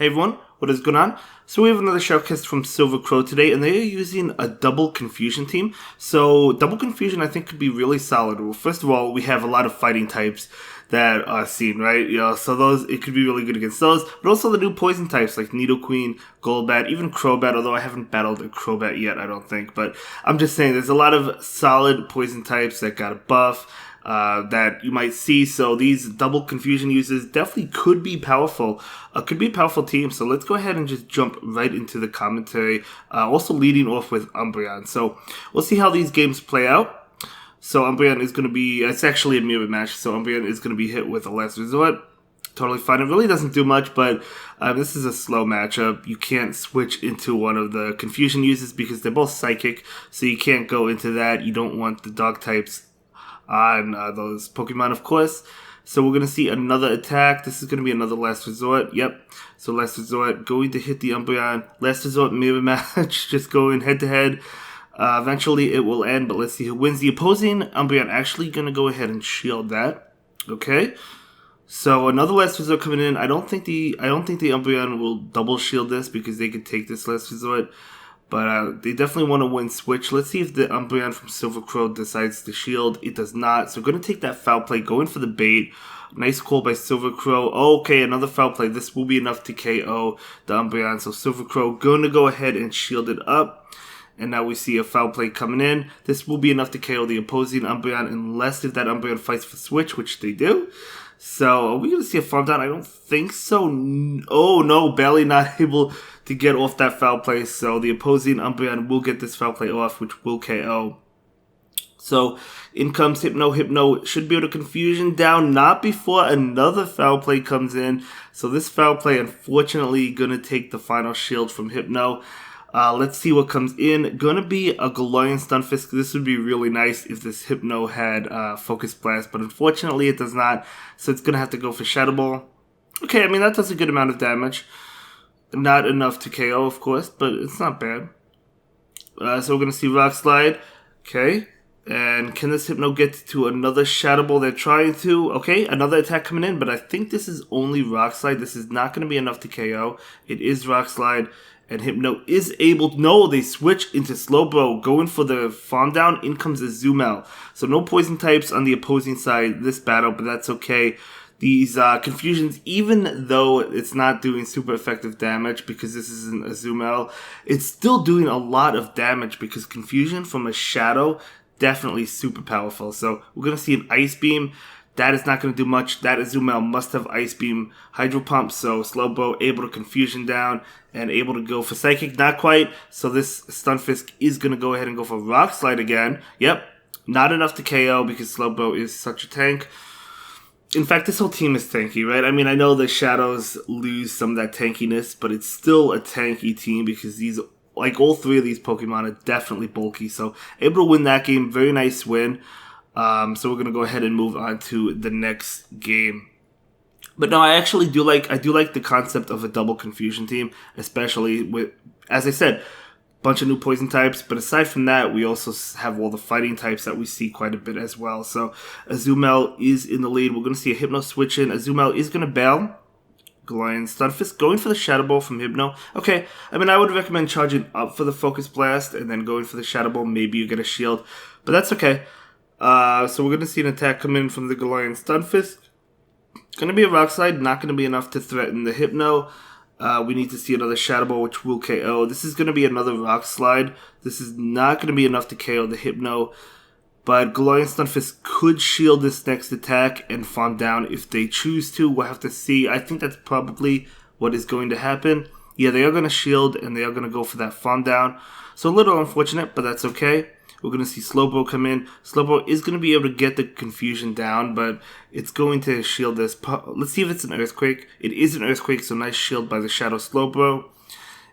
Hey everyone, what is going on? So we have another shoutcast from Silver Crow today, and they are using a double confusion team. So double confusion I think could be really solid. Well, first of all, we have a lot of fighting types that are seen, right? So those, it could be really good against those, but also the new poison types like Nidoqueen, Golbat, even Crobat, although I haven't battled a Crobat yet, I don't think. But I'm just saying there's a lot of solid poison types that got a buff. That you might see. So these double confusion users definitely could be powerful. Could be a powerful team. So let's go ahead and just jump right into the commentary. Also leading off with Umbreon. So we'll see how these games play out. So Umbreon is going to be, it's actually a mirror match. So Umbreon is going to be hit with a Last Resort. Totally fine. It really doesn't do much, but this is a slow matchup. You can't switch into one of the confusion users because they're both psychic. So you can't go into that. You don't want the dog types on those Pokemon, of course. So we're going to see another attack. This is going to be another Last Resort. Yep. So Last Resort going to hit the Umbreon. Last Resort mirror match. Just going head to head. Eventually it will end, but let's see who wins. The opposing Umbreon actually going to go ahead and shield that. Okay. So another Last Resort coming in. I don't think the Umbreon will double shield this because they could take this Last Resort. But they definitely want to win switch. Let's see if the Umbreon from Silver Crow decides to shield. It does not. So we're going to take that foul play. Go in for the bait. Nice call by Silver Crow. Okay, another foul play. This will be enough to KO the Umbreon. So Silver Crow going to go ahead and shield it up. And now we see a foul play coming in. This will be enough to KO the opposing Umbreon unless if that Umbreon fights for switch, which they do. So, are we going to see a farm down? I don't think so. Oh, no. Barely not able to get off that foul play. So, the opposing Umbreon will get this foul play off, which will KO. So, in comes Hypno. Hypno should be able to confusion down, not before another foul play comes in. So, this foul play, unfortunately, going to take the final shield from Hypno. Let's see what comes in. Gonna be a Galarian Stunfisk. This would be really nice if this Hypno had Focus Blast, but unfortunately it does not. So it's gonna have to go for Shadow Ball. Okay, I mean that does a good amount of damage. Not enough to KO, of course, but it's not bad. So we're gonna see Rock Slide. Okay. And can this Hypno get to another Shadow Ball? They're trying to. Okay, another attack coming in, but I think this is only Rock Slide. This is not gonna be enough to KO. It is Rock Slide. And Hypno is able to... No, they switch into Slowbro, going for the farm down. In comes a Azumel. So no poison types on the opposing side this battle, but that's okay. These confusions, even though it's not doing super effective damage because this isn't a Azumel, it's still doing a lot of damage because confusion from a shadow, definitely super powerful. So we're going to see an Ice Beam. That is not going to do much. That Azumel must have Ice Beam, Hydro Pump, so Slowbro able to confusion down and able to go for Psychic. Not quite. So this Stunfisk is going to go ahead and go for Rock Slide again. Yep. Not enough to KO because Slowbro is such a tank. In fact, this whole team is tanky, right? I mean, I know the Shadows lose some of that tankiness, but it's still a tanky team because these, like all three of these Pokemon are definitely bulky. So able to win that game. Very nice win. So we're gonna go ahead and move on to the next game. But no, I actually do like the concept of a double confusion team, especially with, as I said, a bunch of new poison types. But aside from that, we also have all the fighting types that we see quite a bit as well. So Azumel is in the lead. We're gonna see a Hypno switch in. Azumel is gonna bail. Galarian Stunfisk going for the Shadow Ball from Hypno. Okay, I mean I would recommend charging up for the Focus Blast and then going for the Shadow Ball. Maybe you get a shield, but that's okay. So we're going to see an attack come in from the Galarian Stunfisk. Going to be a Rock Slide, not going to be enough to threaten the Hypno. We need to see another Shadow Ball, which will KO. This is going to be another Rock Slide. This is not going to be enough to KO the Hypno. But Galarian Stunfisk could shield this next attack and farm down if they choose to. We'll have to see. I think that's probably what is going to happen. Yeah, they are going to shield and they are going to go for that farm down. So a little unfortunate, but that's okay. We're going to see Slowbro come in. Slowbro is going to be able to get the confusion down, but it's going to shield this. Let's see if it's an Earthquake. It is an Earthquake, so nice shield by the Shadow Slowbro.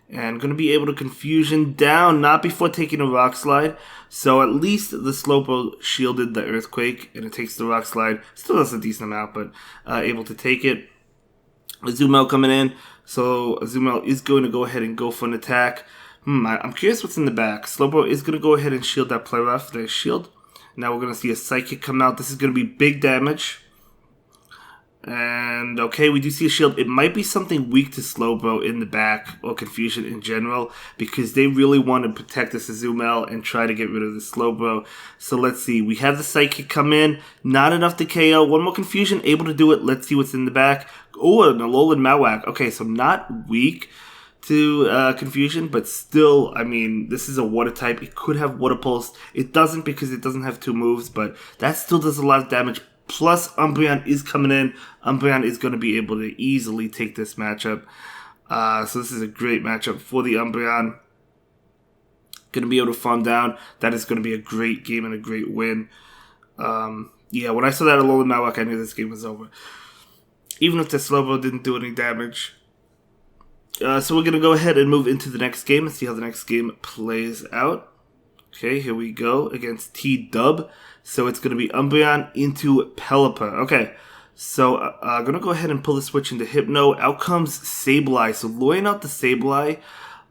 And going to be able to confusion down, not before taking a Rock Slide. So at least the Slowbro shielded the Earthquake, and it takes the Rock Slide. Still does a decent amount, but able to take it. Azumel coming in. So Azumel is going to go ahead and go for an attack. I'm curious what's in the back. Slowbro is going to go ahead and shield that play rough. There's shield. Now we're going to see a Psychic come out. This is going to be big damage. And okay, we do see a shield. It might be something weak to Slowbro in the back, or Confusion in general, because they really want to protect this Azumel and try to get rid of the Slowbro. So let's see. We have the Psychic come in. Not enough to KO. One more Confusion, able to do it. Let's see what's in the back. Oh, an Alolan Mawak. Okay, so not weak to Confusion, but still, I mean, this is a Water type. It could have Water Pulse. It doesn't because it doesn't have 2 moves, but that still does a lot of damage. Plus, Umbreon is coming in. Umbreon is going to be able to easily take this matchup. So this is a great matchup for the Umbreon. Going to be able to farm down. That is going to be a great game and a great win. Yeah, when I saw that Alolan Mawak, I knew this game was over. Even if the Slowbro didn't do any damage. So we're going to go ahead and move into the next game and see how the next game plays out. Okay, here we go against T-Dub. So it's going to be Umbreon into Pelipper. Okay, so I'm going to go ahead and pull the switch into Hypno. Out comes Sableye. So luring out the Sableye.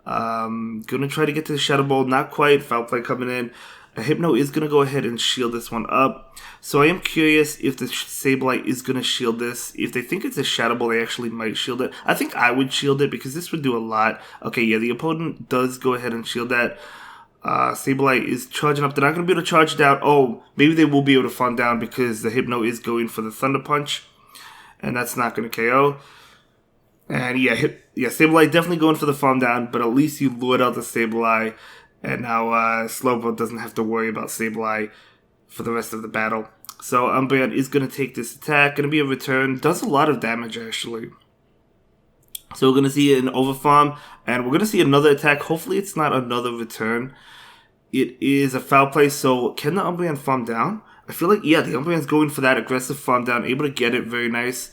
Going to try to get to the Shadow Ball. Not quite. Foul Play coming in. Hypno is going to go ahead and shield this one up. So I am curious if the Sableye is going to shield this. If they think it's a Shadow Ball, they actually might shield it. I think I would shield it because this would do a lot. Okay, yeah, the opponent does go ahead and shield that. Sableye is charging up. They're not going to be able to charge down. Oh, maybe they will be able to farm down because the Hypno is going for the Thunder Punch. And that's not going to KO. And yeah, Sableye definitely going for the farm down, but at least you lured out the Sableye. And now Slowbro doesn't have to worry about Sableye for the rest of the battle. So Umbreon is going to take this attack. Going to be a return. Does a lot of damage, actually. So we're going to see an overfarm. And we're going to see another attack. Hopefully it's not another return. It is a foul play. So can the Umbreon farm down? I feel like, yeah, the Umbreon's going for that aggressive farm down. Able to get it. Very nice.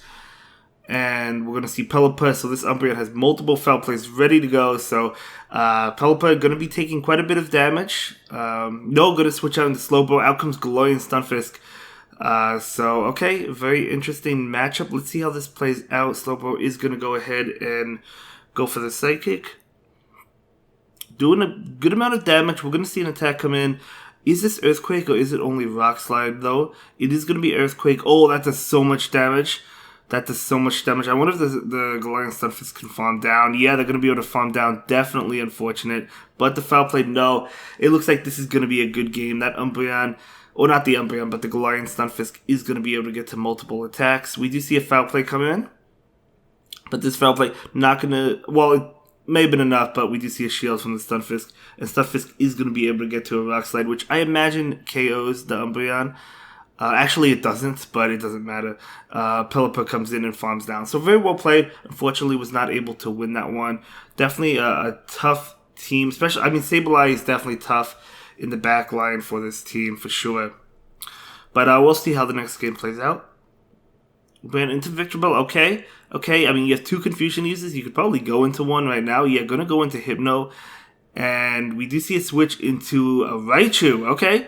And we're going to see Pelipper. So this Umbreon has multiple foul plays ready to go. So Pelipper going to be taking quite a bit of damage. No, going to switch out into Slowbro. Out comes Galarian Stunfisk. So, okay, very interesting matchup. Let's see how this plays out. Slowbro is going to go ahead and go for the Psychic. Doing a good amount of damage. We're going to see an attack come in. Is this Earthquake or is it only Rock Slide, though? It is going to be Earthquake. Oh, that does so much damage. That does so much damage. I wonder if the Galarian Stunfisk can farm down. Yeah, they're going to be able to farm down. Definitely unfortunate. But the foul play, no. It looks like this is going to be a good game. That Umbreon, or not the Umbreon, but the Galarian Stunfisk is going to be able to get to multiple attacks. We do see a foul play coming in. But this foul play, not going to, well, it may have been enough, but we do see a shield from the Stunfisk. And Stunfisk is going to be able to get to a Rock Slide, which I imagine KOs the Umbreon. Actually, it doesn't, but it doesn't matter. Pelipper comes in and farms down. So very well played. Unfortunately, was not able to win that one. Definitely a tough team. Especially, I mean, Sableye is definitely tough in the back line for this team, for sure. But we'll see how the next game plays out. Ran into Victreebel. Okay. Okay, I mean, you have 2 Confusion users. You could probably go into one right now. Yeah, going to go into Hypno. And we do see a switch into a Raichu. Okay.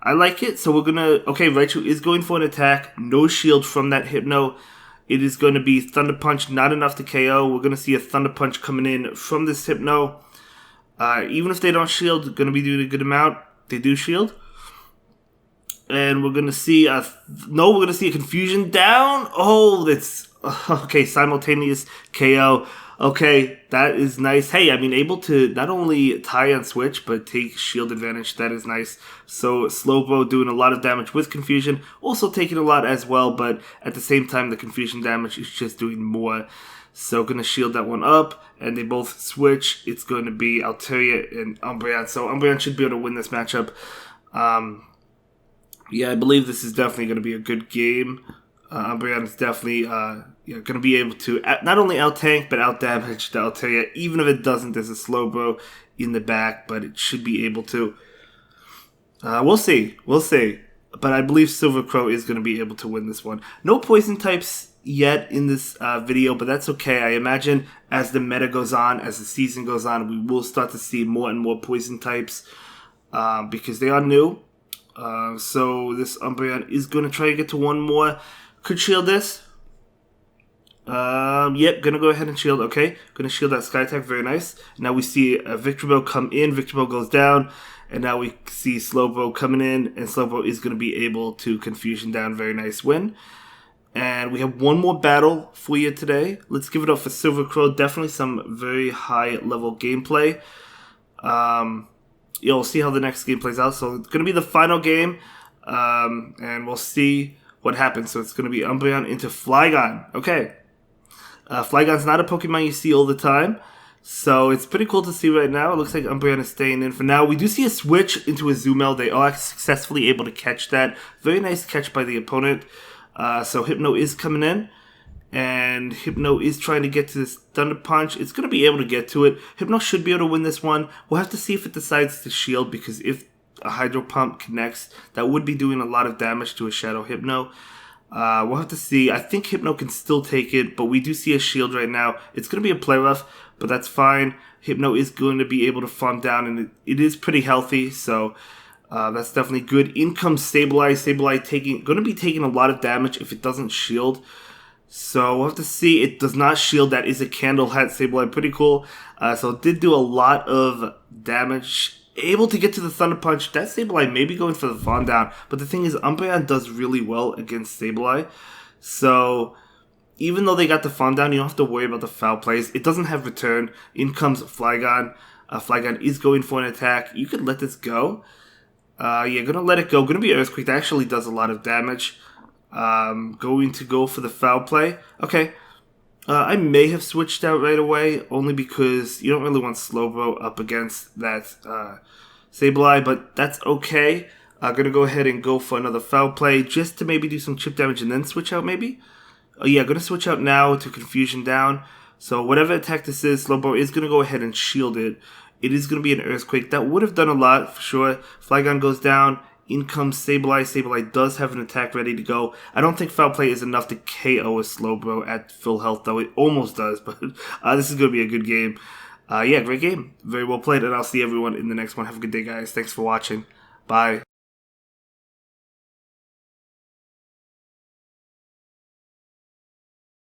I like it, so we're going to... Okay, Raichu is going for an attack. No shield from that Hypno. It is going to be Thunder Punch, not enough to KO. We're going to see a Thunder Punch coming in from this Hypno. Even if they don't shield, they're going to be doing a good amount. They do shield. And we're going to see a... No, we're going to see a Confusion down. Oh, that's... Okay, simultaneous KO. Okay, that is nice. Hey, I mean, able to not only tie on switch, but take shield advantage. That is nice. So, Slowbro doing a lot of damage with Confusion. Also taking a lot as well, but at the same time, the Confusion damage is just doing more. So, going to shield that one up, and they both switch. It's going to be Altaria and Umbreon. So, Umbreon should be able to win this matchup. Yeah, I believe this is definitely going to be a good game. Umbreon is definitely going to be able to not only out-tank, but out-damage the Altaria. Even if it doesn't, there's a Slowbro in the back, but it should be able to. We'll see. We'll see. But I believe Silver Crow is going to be able to win this one. No poison types yet in this video, but that's okay. I imagine as the meta goes on, as the season goes on, we will start to see more and more poison types because they are new. So this Umbreon is going to try to get to one more. Could shield this. Yep, gonna go ahead and shield. Okay, gonna shield that Sky Attack. Very nice. Now we see a Victreebel come in. Victreebel goes down. And now we see Slowbro coming in. And Slowbro is gonna be able to Confusion down. Very nice win. And we have one more battle for you today. Let's give it up for Silver Crow. Definitely some very high level gameplay. You'll see how the next game plays out. So it's going to be the final game. And we'll see what happens. So it's going to be Umbreon into Flygon. Okay. Flygon's not a Pokemon you see all the time. So it's pretty cool to see right now. It looks like Umbreon is staying in for now. We do see a switch into a Azumel. They are successfully able to catch that. Very nice catch by the opponent. So Hypno is coming in. And Hypno is trying to get to this Thunder Punch. It's going to be able to get to it. Hypno should be able to win this one. We'll have to see if it decides to shield, because if a Hydro Pump connects, that would be doing a lot of damage to a Shadow Hypno. We'll have to see. I think Hypno can still take it, but we do see a shield right now. It's going to be a play rough, but that's fine. Hypno is going to be able to farm down, and it is pretty healthy, so that's definitely good. In comes Sableye. Sableye going to be taking a lot of damage if it doesn't shield. So we'll have to see. It does not shield. That is a Candle Hat Sableye. Pretty cool. So it did do a lot of damage. Able to get to the Thunder Punch. That Sableye may be going for the Fawn down. But the thing is, Umbreon does really well against Sableye. So even though they got the Fawn down, you don't have to worry about the foul plays. It doesn't have return. In comes Flygon. Flygon is going for an attack. You could let this go. Yeah, gonna let it go. Gonna be Earthquake. That actually does a lot of damage. Going to go for the foul play. Okay. I may have switched out right away, only because you don't really want Slowbro up against that Sableye, but that's okay. I'm going to go ahead and go for another foul play, just to maybe do some chip damage and then switch out maybe. Yeah, I'm going to switch out now to Confusion down. So whatever attack this is, Slowbro is going to go ahead and shield it. It is going to be an Earthquake. That would have done a lot, for sure. Flygon goes down. In comes Sableye. Sableye does have an attack ready to go. I don't think Foul Play is enough to KO a Slowbro at full health, though. It almost does, but this is going to be a good game. Yeah, great game. Very well played, and I'll see everyone in the next one. Have a good day, guys. Thanks for watching. Bye.